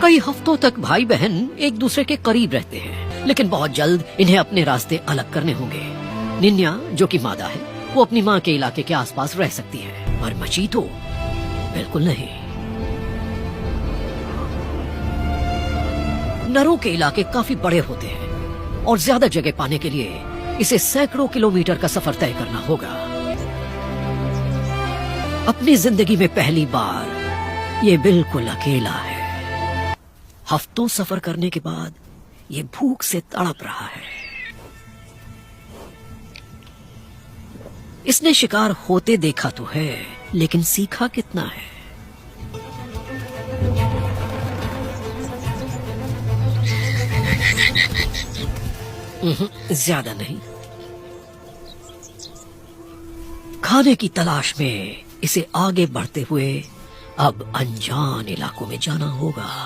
कई हफ्तों तक भाई बहन एक दूसरे के करीब रहते हैं, लेकिन बहुत जल्द इन्हें अपने रास्ते अलग करने होंगे। निन्या जो कि मादा है, वो अपनी माँ के इलाके के आसपास रह सकती है, और मचीतो बिल्कुल नहीं। नरों के इलाके काफी बड़े होते हैं और ज्यादा जगह पाने के लिए इसे सैकड़ों किलोमीटर का सफर तय करना होगा। अपनी जिंदगी में पहली बार ये बिल्कुल अकेला है। हफ्तों सफर करने के बाद ये भूख से तड़प रहा है। इसने शिकार होते देखा तो है, लेकिन सीखा कितना है? ज्यादा नहीं। खाने की तलाश में इसे आगे बढ़ते हुए अब अनजान इलाकों में जाना होगा।